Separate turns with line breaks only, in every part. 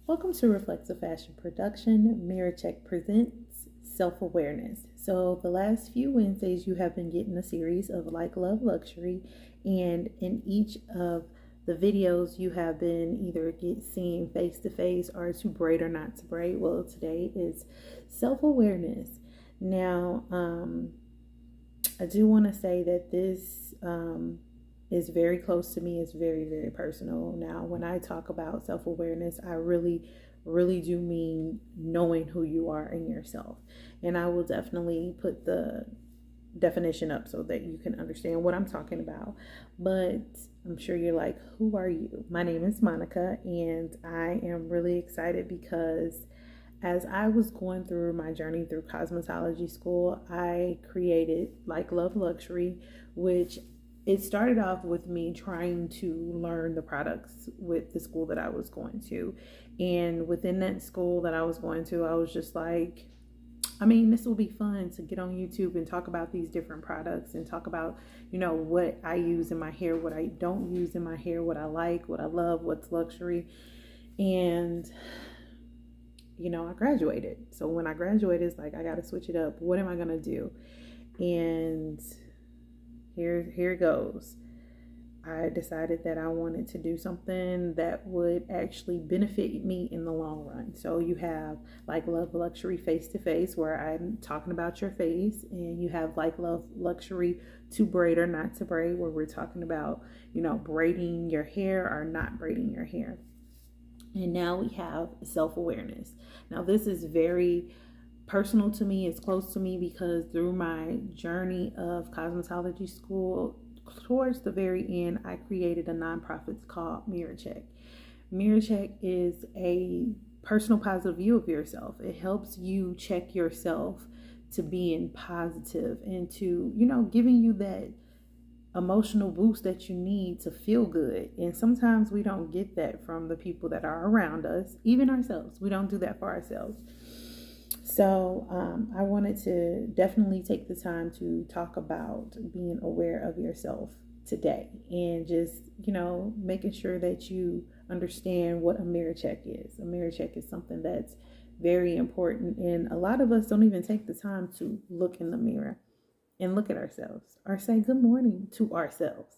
Welcome to Reflexive Fashion Production. Mirror Check presents self-awareness. So the last few Wednesdays you have been getting a series of Like Love Luxury, and in each of the videos you have been either seeing face to face or to braid or not to braid. Well, today is self-awareness. Now, I do want to say that this is very close to me. It's very, very personal. Now, when I talk about self awareness, I really, really do mean knowing who you are in yourself. And I will definitely put the definition up so that you can understand what I'm talking about. But I'm sure you're like, who are you? My name is Monica, and I am really excited because as I was going through my journey through cosmetology school, I created Like Love Luxury, which it started off with me trying to learn the products with the school that I was going to. And within that school that I was going to, I was just like, this will be fun to get on YouTube and talk about these different products and talk about, what I use in my hair, what I don't use in my hair, what I like, what I love, what's luxury. And I graduated. So when I graduated, it's like, I got to switch it up. What am I going to do? And here it goes. I decided that I wanted to do something that would actually benefit me in the long run. So you have Like Love Luxury Face to Face, where I'm talking about your face, and you have Like Love Luxury To Braid or Not to Braid, where we're talking about, braiding your hair or not braiding your hair. And now we have self-awareness. Now this is very personal to me. It's close to me because through my journey of cosmetology school, towards the very end, I created a nonprofit called Mirror Check. Mirror Check is a personal positive view of yourself. It helps you check yourself to being positive and to, giving you that emotional boost that you need to feel good. And sometimes we don't get that from the people that are around us, even ourselves. We don't do that for ourselves. So I wanted to definitely take the time to talk about being aware of yourself today, and just, making sure that you understand what a mirror check is. A mirror check is something that's very important, and a lot of us don't even take the time to look in the mirror and look at ourselves or say good morning to ourselves.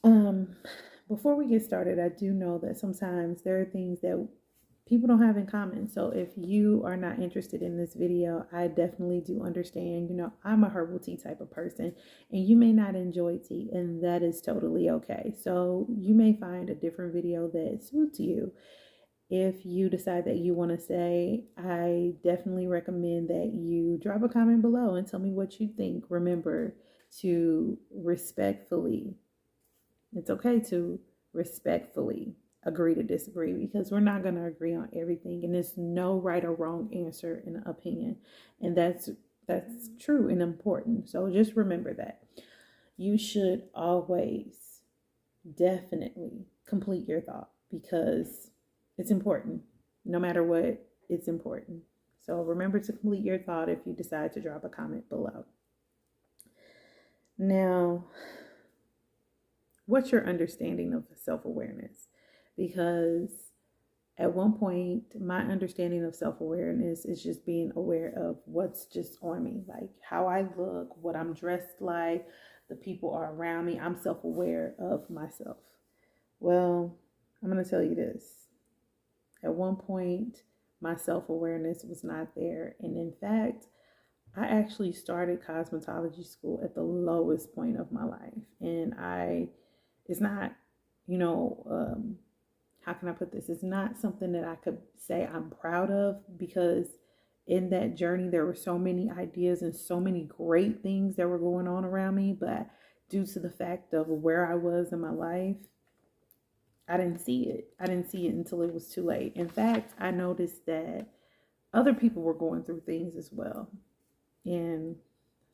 Before we get started, I do know that sometimes there are things that people don't have in common. So if you are not interested in this video, I definitely do understand. I'm a herbal tea type of person, and you may not enjoy tea, and that is totally okay. So you may find a different video that suits you. If you decide that you want to say, I definitely recommend that you drop a comment below and tell me what you think. Remember to respectfully, it's okay to respectfully agree to disagree, because we're not going to agree on everything, and there's no right or wrong answer in an opinion. And that's true and important. So just remember that. You should always definitely complete your thought, because it's important. No matter what, it's important. So remember to complete your thought if you decide to drop a comment below. Now, what's your understanding of self-awareness? Because at one point, my understanding of self-awareness is just being aware of what's just on me, like how I look, what I'm dressed like, the people are around me. I'm self-aware of myself. Well, I'm going to tell you this. At one point, my self-awareness was not there. And in fact, I actually started cosmetology school at the lowest point of my life. And it's not, how can I put this? It's not something that I could say I'm proud of, because in that journey, there were so many ideas and so many great things that were going on around me. But due to the fact of where I was in my life, I didn't see it. I didn't see it until it was too late. In fact, I noticed that other people were going through things as well. And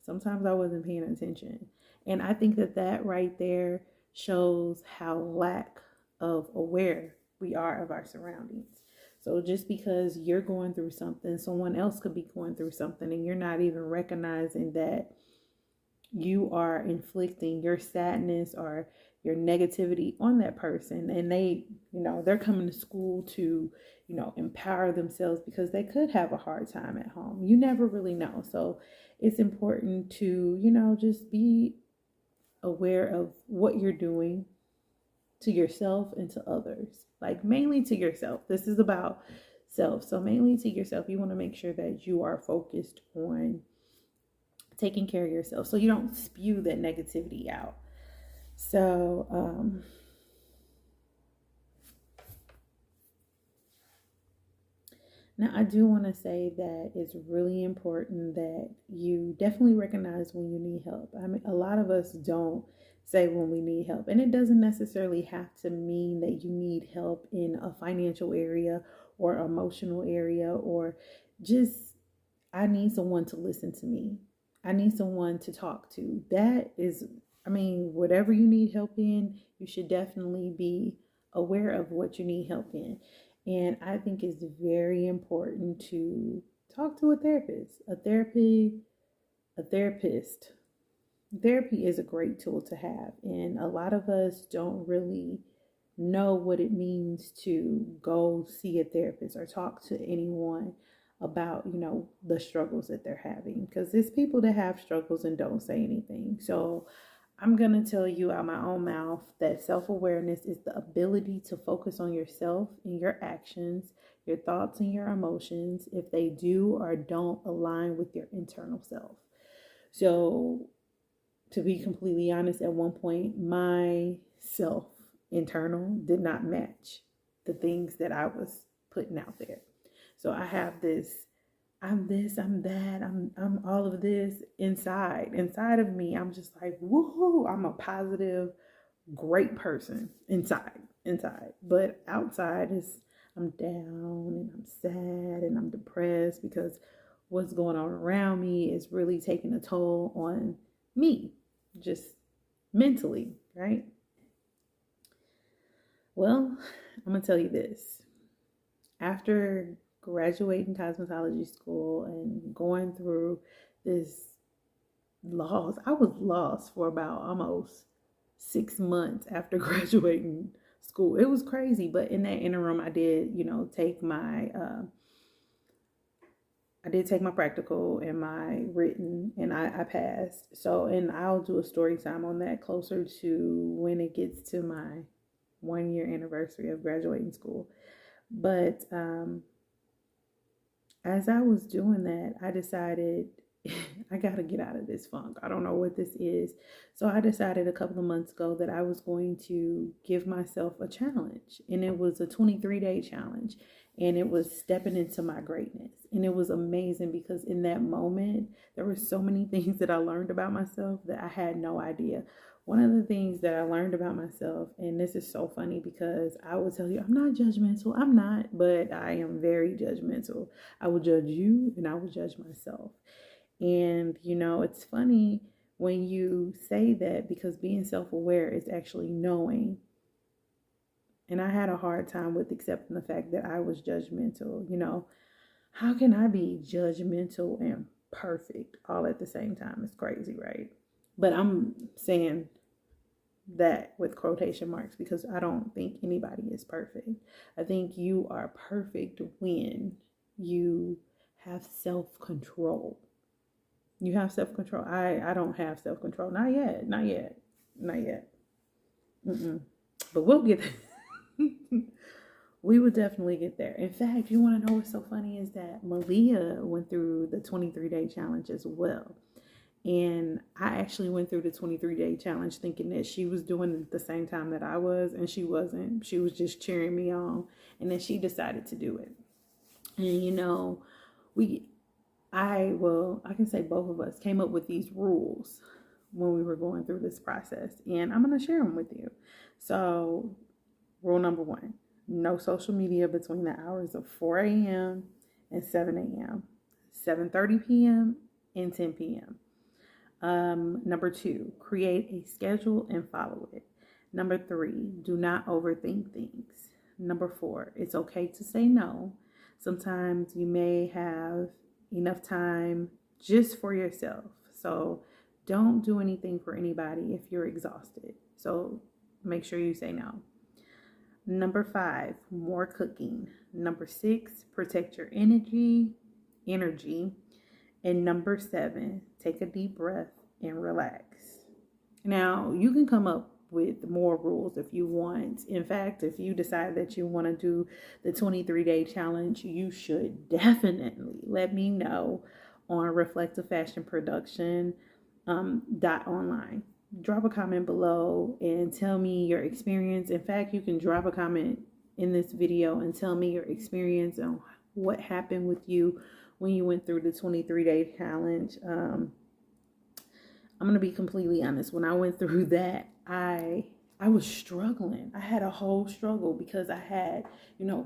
sometimes I wasn't paying attention. And I think that right there shows how lack of aware we are of our surroundings. So just because you're going through something, someone else could be going through something, and you're not even recognizing that you are inflicting your sadness or your negativity on that person, and they're coming to school to empower themselves because they could have a hard time at home. You never really know. So it's important to just be aware of what you're doing to yourself and to others, like mainly to yourself. This is about self, so mainly to yourself. You want to make sure that you are focused on taking care of yourself so you don't spew that negativity out. So now I do want to say that it's really important that you definitely recognize when you need help. I mean, a lot of us don't say when we need help, and it doesn't necessarily have to mean that you need help in a financial area or emotional area, or just I need someone to listen to me. I need someone to talk to. That is, I mean, whatever you need help in, you should definitely be aware of what you need help in. And I think it's very important to talk to a therapist. A therapist. Therapy is a great tool to have. And a lot of us don't really know what it means to go see a therapist or talk to anyone about the struggles that they're having, because there's people that have struggles and don't say anything. So I'm going to tell you out my own mouth that self-awareness is the ability to focus on yourself and your actions, your thoughts and your emotions, if they do or don't align with your internal self. So to be completely honest, at one point my self internal did not match the things that I was putting out there. So I have I'm this, I'm that, I'm all of this inside. Inside of me, I'm just like, woohoo, I'm a positive, great person inside. But outside is I'm down and I'm sad and I'm depressed because what's going on around me is really taking a toll on me, just mentally, right? Well, I'm gonna tell you this. After graduating cosmetology school and going through this loss, I was lost for about almost 6 months after graduating school. It was crazy, but in that interim, I did, take my practical and my written, and I passed. So, and I'll do a story time on that closer to when it gets to my 1 year anniversary of graduating school. But as I was doing that, I decided I got to get out of this funk. I don't know what this is. So I decided a couple of months ago that I was going to give myself a challenge. And it was a 23-day challenge. And it was stepping into my greatness. And it was amazing because in that moment, there were so many things that I learned about myself that I had no idea. One of the things that I learned about myself, and this is so funny because I will tell you, I'm not judgmental. I'm not, but I am very judgmental. I will judge you and I will judge myself. And, it's funny when you say that, because being self-aware is actually knowing. And I had a hard time with accepting the fact that I was judgmental. How can I be judgmental and perfect all at the same time? It's crazy, right? But I'm saying that with quotation marks because I don't think anybody is perfect. I think you are perfect when you have self-control. You have self-control. I don't have self-control. Not yet. But we'll get there. We will definitely get there. In fact, you want to know what's so funny is that Malia went through the 23-day challenge as well. And I actually went through the 23-day challenge thinking that she was doing it at the same time that I was, and she wasn't. She was just cheering me on. And then she decided to do it. And I can say both of us came up with these rules when we were going through this process, and I'm going to share them with you. So, rule number 1, no social media between the hours of 4 a.m. and 7 a.m., 7:30 p.m. and 10 p.m. Number 2, create a schedule and follow it. Number 3, do not overthink things. Number 4, it's okay to say no. Sometimes you may have enough time just for yourself. So Don't do anything for anybody if you're exhausted. So make sure you say no. Number 5, more cooking. Number 6, protect your energy. And number 7, take a deep breath and relax. Now, you can come up with more rules if you want. In fact, if you decide that you want to do the 23-day challenge, you should definitely let me know on Reflective Fashion Production .online. Drop a comment below and tell me your experience. In fact, you can drop a comment in this video and tell me your experience on what happened with you when you went through the 23-day challenge. I'm going to be completely honest. When I went through that, I was struggling. I had a whole struggle because I had,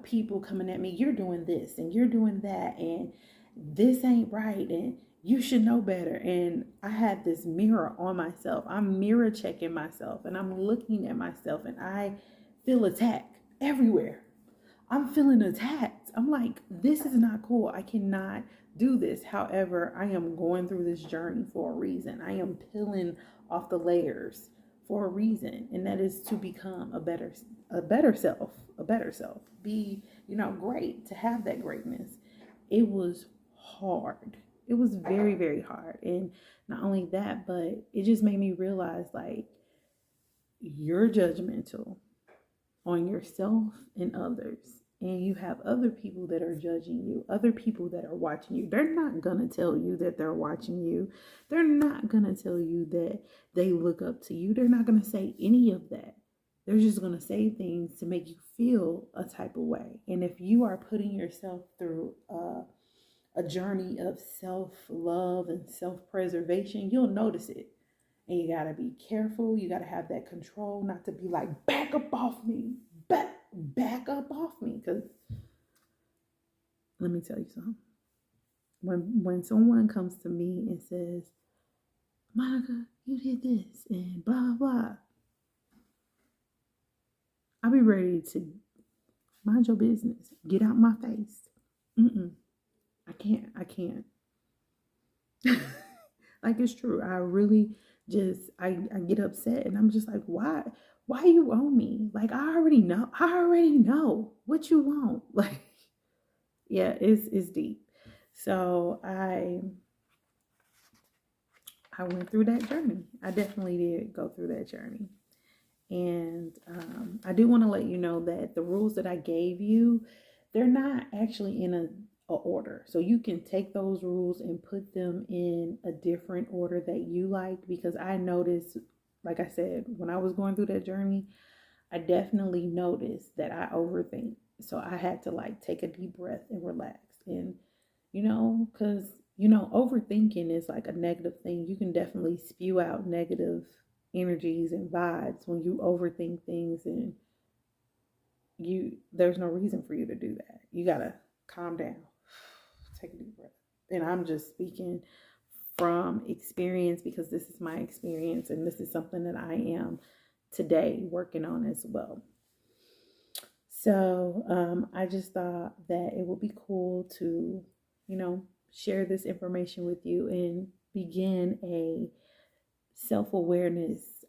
people coming at me, you're doing this and you're doing that and this ain't right and you should know better. And I had this mirror on myself. I'm mirror checking myself and I'm looking at myself and I feel attacked everywhere. I'm feeling attacked. I'm like, this is not cool. I cannot do this. However, I am going through this journey for a reason. I am peeling off the layers for a reason. And that is to become a better self, be, great, to have that greatness. It was hard. It was very, very hard. And not only that, but it just made me realize like you're judgmental on yourself and others. And you have other people that are judging you, other people that are watching you. They're not going to tell you that they're watching you. They're not going to tell you that they look up to you. They're not going to say any of that. They're just going to say things to make you feel a type of way. And if you are putting yourself through a journey of self-love and self-preservation, you'll notice it. And you got to be careful. You got to have that control, not to be like, back up off me, back up off me. Because let me tell you something. When someone comes to me and says, Monica, you did this and blah, blah, I'll be ready to mind your business. Get out my face. I can't. Like, it's true. I really just, I get upset and I'm just like, why you owe me? Like, I already know what you want. Like, yeah, it's deep. So I went through that journey. I definitely did go through that journey. And I do want to let you know that the rules that I gave you, they're not actually in a order. So you can take those rules and put them in a different order that you like, because I noticed, like I said, when I was going through that journey, I definitely noticed that I overthink. So I had to like take a deep breath and relax. And, because, overthinking is like a negative thing. You can definitely spew out negative energies and vibes when you overthink things, and there's no reason for you to do that. You got to calm down, take a deep breath. And I'm just speaking from experience because this is my experience and this is something that I am today working on as well. So I just thought that it would be cool to, share this information with you and begin a self-awareness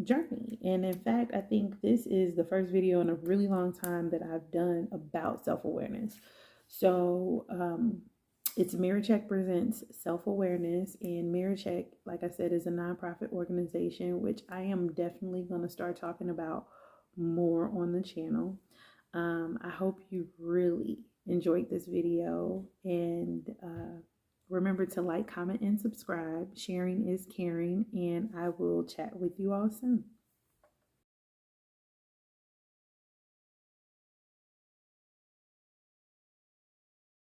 journey. And in fact, I think this is the first video in a really long time that I've done about self-awareness. So it's Mirror Check Presents Self-Awareness, and Mirror Check, like I said, is a nonprofit organization, which I am definitely going to start talking about more on the channel. I hope you really enjoyed this video, and remember to like, comment, and subscribe. Sharing is caring, and I will chat with you all soon.